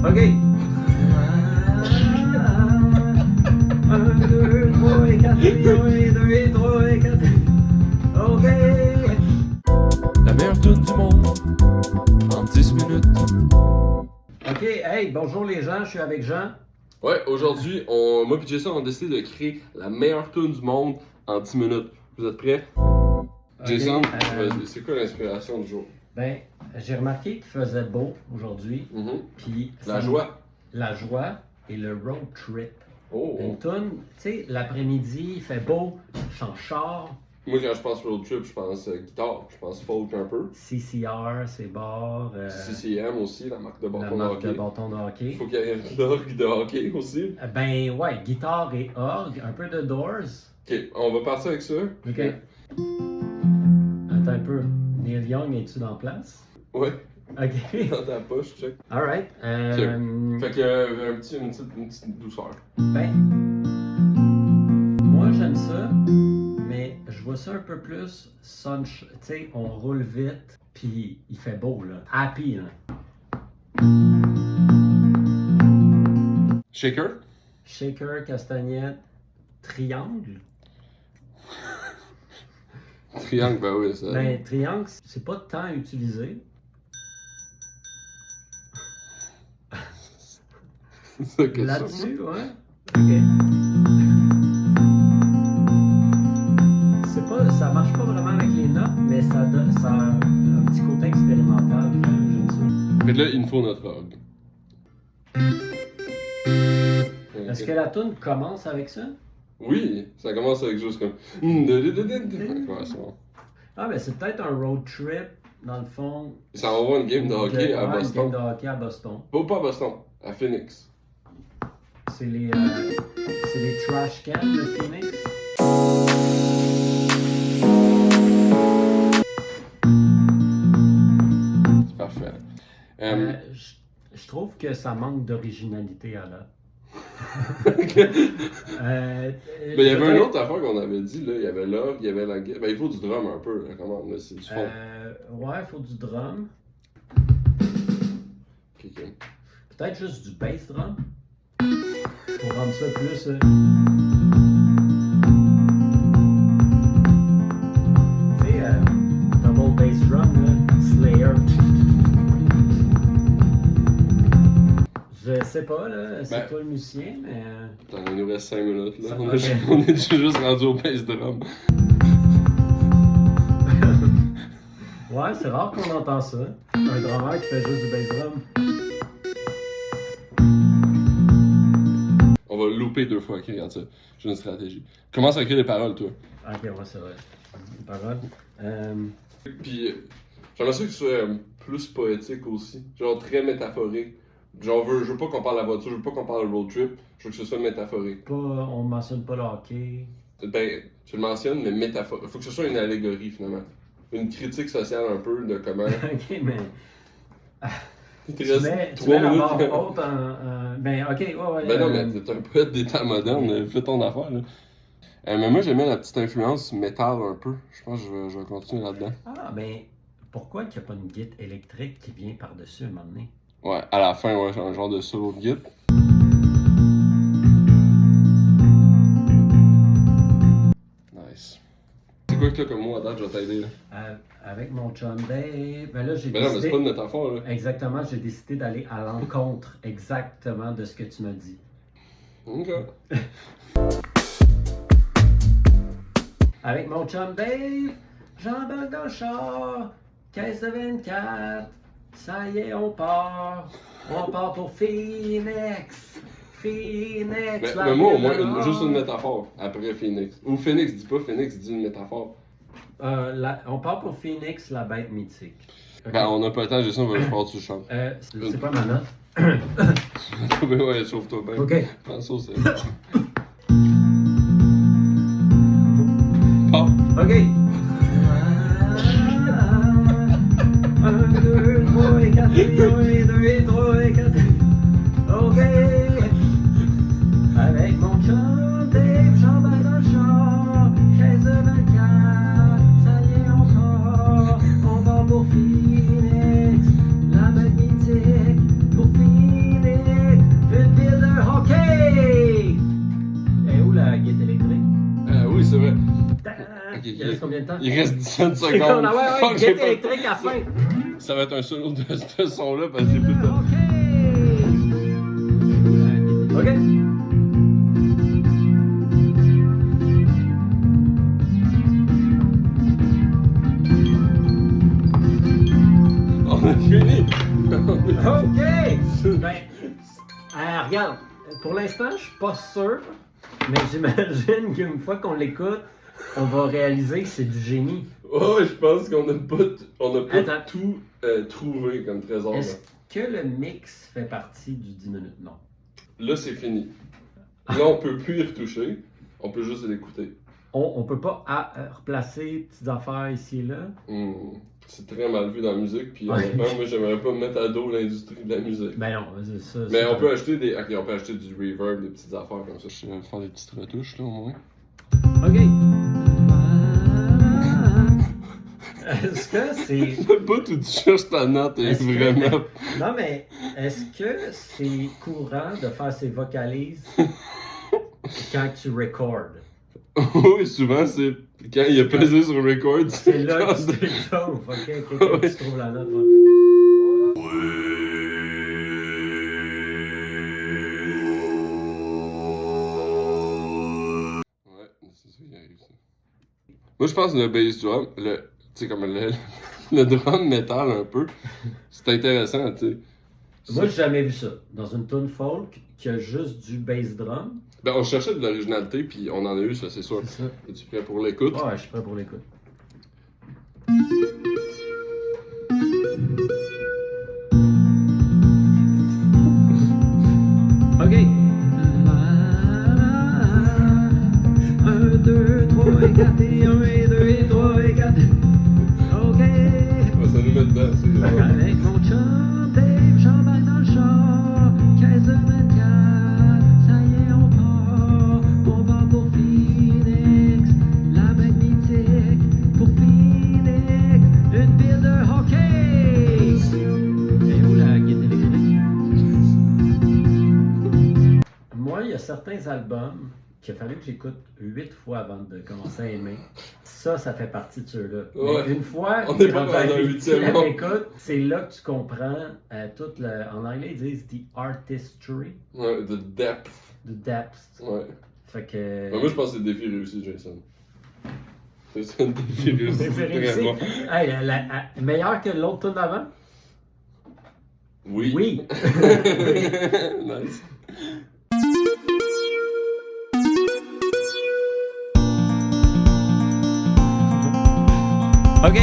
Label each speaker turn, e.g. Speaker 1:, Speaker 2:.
Speaker 1: OK. 1, 2, 3 et 4. 1, 2 et 3 et 4. OK.
Speaker 2: La meilleure tune du monde en 10 minutes.
Speaker 1: OK. Hey, bonjour les gens, je suis avec Jean.
Speaker 2: Ouais, aujourd'hui, moi et Jason, on a décidé de créer la meilleure tune du monde en 10 minutes. Vous êtes prêts? Jason, vas-y, c'est quoi l'inspiration du jour?
Speaker 1: Ben, j'ai remarqué qu'il faisait beau aujourd'hui. Puis
Speaker 2: La joie.
Speaker 1: La joie et le road trip.
Speaker 2: Oh!
Speaker 1: Une toune, tu sais, l'après-midi, il fait beau, je suis en char.
Speaker 2: Moi, quand je pense road trip, je pense guitare, je pense folk un peu.
Speaker 1: CCR, c'est bord.
Speaker 2: CCM aussi, la marque de
Speaker 1: La
Speaker 2: bâton de
Speaker 1: marque de
Speaker 2: hockey.
Speaker 1: bâton de hockey.
Speaker 2: Faut qu'il y ait l'orgue de hockey aussi.
Speaker 1: Ben ouais, guitare et orgue, un peu de Doors.
Speaker 2: Ok, on va partir avec ça.
Speaker 1: OK. Attends un peu. Neil Young, es-tu dans place?
Speaker 2: Ouais,
Speaker 1: OK.
Speaker 2: dans ta poche, check.
Speaker 1: Alright.
Speaker 2: Fait que une petite douceur.
Speaker 1: Ben, moi j'aime ça, mais je vois ça un peu plus tu sais, on roule vite, puis il fait beau, là. Happy, là.
Speaker 2: Shaker?
Speaker 1: Shaker, castagnette, triangle.
Speaker 2: Triangle, ben oui, ça.
Speaker 1: Ben, triangle, c'est pas tant utilisé.
Speaker 2: C'est ça que
Speaker 1: Là-dessus, ouais. OK. Ça marche pas vraiment avec les notes, mais ça a un petit côté expérimental. J'aime ça.
Speaker 2: Fait que là, il nous faut notre orgue.
Speaker 1: Est-ce que la tune commence avec ça?
Speaker 2: Oui, ça commence avec juste comme. Ouais, c'est bon.
Speaker 1: Ah, ben c'est peut-être un road trip, dans le fond.
Speaker 2: Ça va avoir une game de hockey à
Speaker 1: Une game
Speaker 2: Boston.
Speaker 1: de hockey à Boston.
Speaker 2: Pas à Boston, à Phoenix.
Speaker 1: C'est les trash cans de Phoenix.
Speaker 2: C'est parfait.
Speaker 1: Je trouve que ça manque d'originalité à là.
Speaker 2: Ben, il y avait une autre affaire qu'on avait dit, là. Il y avait l'orgue, il y avait la guitare. Ben, il faut du drum un peu, là, comment, là, c'est du fond.
Speaker 1: Ouais, il faut du drum.
Speaker 2: Ok.
Speaker 1: Peut-être juste du bass drum. Pour rendre ça plus. Tu sais, double bass drum, là, Slayer. Je sais pas, là, c'est toi le musicien, mais.
Speaker 2: Attends, il nous reste 5 minutes, là. On
Speaker 1: Ok.
Speaker 2: est juste rendu au bass drum.
Speaker 1: Ouais, c'est rare qu'on entend ça. Un drummer qui fait juste du bass drum.
Speaker 2: On va louper 2 fois, ok, regarde ça. J'ai une stratégie. Commence à écrire les paroles, toi.
Speaker 1: Ok, ouais, c'est vrai. Une parole.
Speaker 2: Puis, j'aimerais ça que ce soit plus poétique aussi. Genre très métaphorique. Genre, je veux pas qu'on parle de la voiture, je veux pas qu'on parle de road trip. Je veux que ce soit métaphorique.
Speaker 1: On mentionne pas le hockey.
Speaker 2: Ben, tu le mentionnes, mais métaphorique. Faut que ce soit une allégorie, finalement. Une critique sociale un peu de comment.
Speaker 1: Ok, mais.
Speaker 2: Il te
Speaker 1: Tu
Speaker 2: reste
Speaker 1: mets
Speaker 2: 3
Speaker 1: la
Speaker 2: minutes.
Speaker 1: barre haute en. Ben, ok, ouais.
Speaker 2: Ben non, mais t'es un poète des temps modernes, fais ton affaire, là. Mais moi, j'aimais la petite influence métal un peu. Je pense que je vais continuer là-dedans.
Speaker 1: Ah, ben, pourquoi qu'il n'y a pas une guitare électrique qui vient par-dessus à un moment donné?
Speaker 2: Ouais, à la fin, ouais, j'ai un genre de solo de guitare. Nice. C'est quoi que t'as comme mot à date, je vais t'aider, là?
Speaker 1: Avec mon chum Dave, ben là, j'ai
Speaker 2: Ben non, mais
Speaker 1: décidé.
Speaker 2: c'est pas une métaphore, là.
Speaker 1: Exactement, j'ai décidé d'aller à l'encontre exactement de ce que tu m'as dit.
Speaker 2: Ok.
Speaker 1: Avec mon chum Dave, j'embarque dans le char, caisse de 24, ça y est, on part. On part pour Phoenix. Phoenix.
Speaker 2: Mais moi, au moins, juste une métaphore après Phoenix. Ou Phoenix, dis pas Phoenix, dis une métaphore.
Speaker 1: On part pour Phoenix, la bête mythique. Ok.
Speaker 2: Ben, on a pas le temps, Jason, on va juste voir tu chantes.
Speaker 1: C'est pas ma note.
Speaker 2: Ouais, sauve-toi bien.
Speaker 1: Ok.
Speaker 2: Prends ça, c'est.
Speaker 1: Ok. 1, 2, 3 et 4. 1, 2 et 3 et 4. Ok. Avec mon chum Dave, j'embarque dans le char. 15 de 24. Ça y est, on part. On va pour Phoenix. La bête mythique pour Phoenix. Il reste combien de temps?
Speaker 2: Il reste 17
Speaker 1: C'est comme,
Speaker 2: secondes.
Speaker 1: ah ouais,
Speaker 2: Fuck, j'ai
Speaker 1: get
Speaker 2: pas-
Speaker 1: électrique à la fin.
Speaker 2: Ça va être un solo de ce son-là parce que j'ai plus de temps.
Speaker 1: OK. OK.
Speaker 2: On a fini!
Speaker 1: OK! Ben, regarde, pour l'instant, je suis pas sûr, mais j'imagine qu'une fois qu'on l'écoute, on va réaliser que c'est du génie.
Speaker 2: Oh, je pense qu'on n'a pas
Speaker 1: Attends.
Speaker 2: tout trouvé comme trésor.
Speaker 1: Est-ce que le mix fait partie du 10 minutes? Non.
Speaker 2: Là, c'est fini. Là, on peut plus y retoucher. On peut juste l'écouter.
Speaker 1: On peut pas replacer petites affaires ici et là.
Speaker 2: C'est très mal vu dans la musique. Puis
Speaker 1: Ouais.
Speaker 2: honnêtement, moi, j'aimerais pas me mettre à dos l'industrie de la musique.
Speaker 1: Ben non, c'est ça.
Speaker 2: Mais
Speaker 1: c'est
Speaker 2: on
Speaker 1: pas-
Speaker 2: peut acheter des. Ok, on peut acheter du reverb, des petites affaires comme ça. Je vais faire des petites retouches là au moins.
Speaker 1: OK. Est-ce que c'est.
Speaker 2: Pas tout tu cherches ta note et
Speaker 1: Est-ce que-
Speaker 2: vraiment.
Speaker 1: Non, mais est-ce que c'est courant de faire ses vocalises quand tu recordes?
Speaker 2: Oui, souvent c'est quand il a pesé sur record.
Speaker 1: C'est là que tu te chauffes, ok? Quand tu trouves la note. Ouais.
Speaker 2: Ouais, c'est ça qui arrive ça. Moi je pense que le bass drum, tu sais comme le drum métal un peu, c'est intéressant, tu sais.
Speaker 1: Moi, j'ai jamais vu ça. Dans une tune folk qui a juste du bass drum.
Speaker 2: Ben on cherchait de l'originalité puis on en a eu ça c'est sûr.
Speaker 1: C'est ça.
Speaker 2: Es-tu prêt pour l'écoute?
Speaker 1: Ouais, je suis prêt pour l'écoute. OK. 1, 2, 3 et 4 et 1 et 2 et 3 et 4. OK.
Speaker 2: Ouais, ça nous met dedans, c'est
Speaker 1: Avec mon chum Dave, j'embarque dans le char. 15h24, ça y est, on part. On part pour Phoenix, la bête mythique. Pour Phoenix, une ville de hockey. Et où la guide électrique? Moi, il y a certains albums qu'il a fallu que j'écoute 8 fois avant de commencer à aimer. Ça fait partie de ceux-là.
Speaker 2: Ouais.
Speaker 1: Mais une fois
Speaker 2: On est
Speaker 1: que
Speaker 2: pas
Speaker 1: tu
Speaker 2: dans un huitième monde.
Speaker 1: écoutes, c'est là que tu comprends tout le... En anglais, ils disent the artistry,
Speaker 2: Ouais, the depth.
Speaker 1: the depth.
Speaker 2: Ouais.
Speaker 1: Fait que...
Speaker 2: Ben, moi je pense que c'est le défi réussi, Jason. C'est ça le défi réussi.
Speaker 1: C'est
Speaker 2: C'est
Speaker 1: réussi.
Speaker 2: très bon.
Speaker 1: Hey, meilleur que l'autre tune d'avant?
Speaker 2: Oui.
Speaker 1: Oui.
Speaker 2: Nice.
Speaker 1: OK.